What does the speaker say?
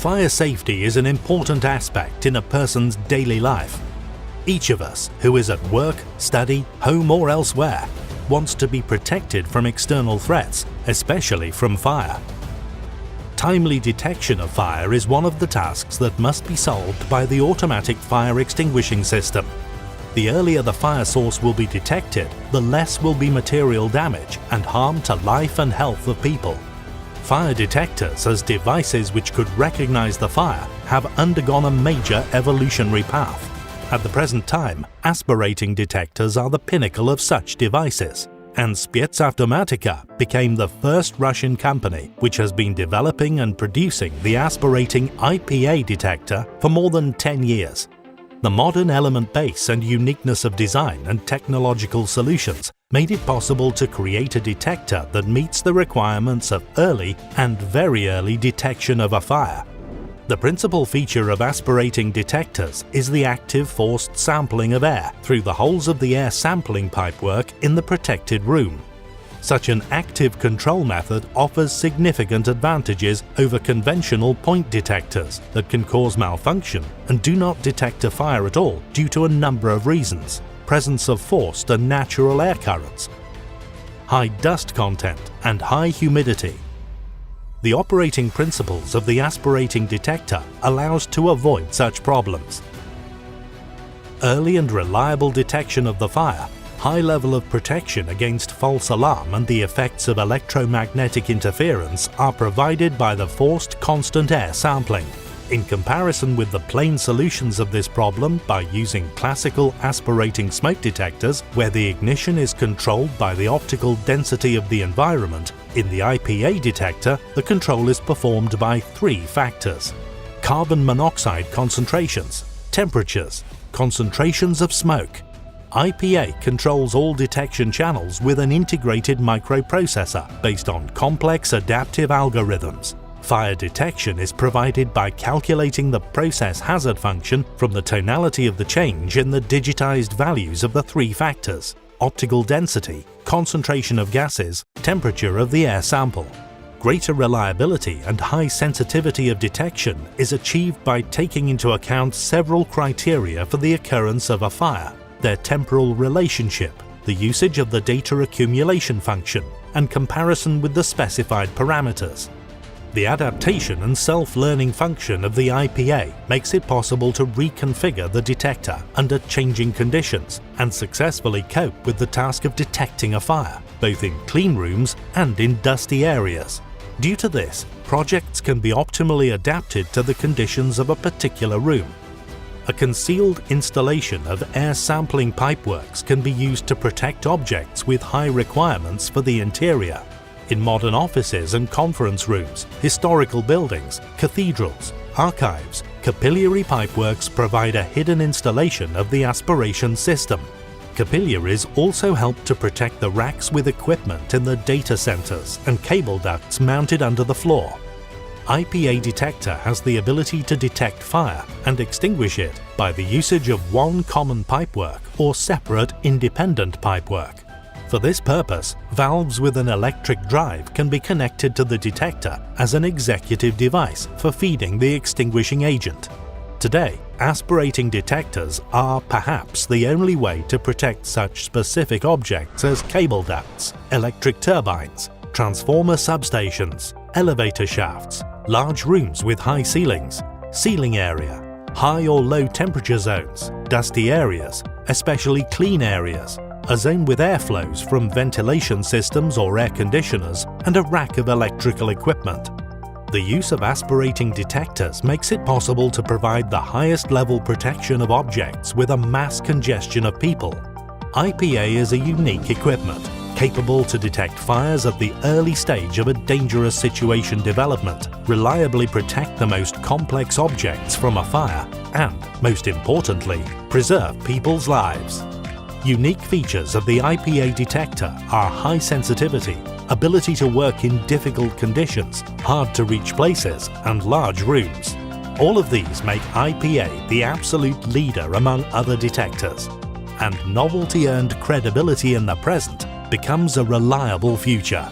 Fire safety is an important aspect in a person's daily life. Each of us who is at work, study, home or elsewhere wants to be protected from external threats, especially from fire. Timely detection of fire is one of the tasks that must be solved by the automatic fire extinguishing system. The earlier the fire source will be detected, the less will be material damage and harm to life and health of people. Fire detectors as devices which could recognize the fire have undergone a major evolutionary path. At the present time, aspirating detectors are the pinnacle of such devices, and Specavtomatika became the first Russian company which has been developing and producing the aspirating IPA detector for more than 10 years. The modern element base and uniqueness of design and technological solutions made it possible to create a detector that meets the requirements of early and very early detection of a fire. The principal feature of aspirating detectors is the active forced sampling of air through the holes of the air sampling pipework in the protected room. Such an active control method offers significant advantages over conventional point detectors that can cause malfunction and do not detect a fire at all due to a number of reasons: presence of forced and natural air currents, high dust content and high humidity. The operating principles of the aspirating detector allows to avoid such problems. Early and reliable detection of the fire, high level of protection against false alarm and the effects of electromagnetic interference are provided by the forced constant air sampling. In comparison with the plain solutions of this problem by using classical aspirating smoke detectors, where the ignition is controlled by the optical density of the environment, in the IPA detector the control is performed by 3 factors: carbon monoxide concentrations, temperatures, concentrations of smoke. IPA controls all detection channels with an integrated microprocessor based on complex adaptive algorithms. Fire detection is provided by calculating the process hazard function from the tonality of the change in the digitized values of the 3 factors: optical density, concentration of gases, temperature of the air sample. Greater reliability and high sensitivity of detection is achieved by taking into account several criteria for the occurrence of a fire: their temporal relationship, the usage of the data accumulation function, and comparison with the specified parameters. The adaptation and self-learning function of the IPA makes it possible to reconfigure the detector under changing conditions and successfully cope with the task of detecting a fire, both in clean rooms and in dusty areas. Due to this, projects can be optimally adapted to the conditions of a particular room. A concealed installation of air sampling pipeworks can be used to protect objects with high requirements for the interior. In modern offices and conference rooms, historical buildings, cathedrals, archives, capillary pipeworks provide a hidden installation of the aspiration system. Capillaries also help to protect the racks with equipment in the data centers and cable ducts mounted under the floor. IPA detector has the ability to detect fire and extinguish it by the usage of one common pipework or separate independent pipework. For this purpose, valves with an electric drive can be connected to the detector as an executive device for feeding the extinguishing agent. Today, aspirating detectors are perhaps the only way to protect such specific objects as cable ducts, electric turbines, transformer substations, elevator shafts, large rooms with high ceilings, ceiling area, high or low temperature zones, dusty areas, especially clean areas, a zone with airflows from ventilation systems or air conditioners, and a rack of electrical equipment. The use of aspirating detectors makes it possible to provide the highest level protection of objects with a mass congestion of people. IPA is a unique equipment, capable to detect fires at the early stage of a dangerous situation development, reliably protect the most complex objects from a fire, and, most importantly, preserve people's lives. Unique features of the IPA detector are high sensitivity, ability to work in difficult conditions, hard-to-reach places, and large rooms. All of these make IPA the absolute leader among other detectors, and novelty-earned credibility in the present becomes a reliable future.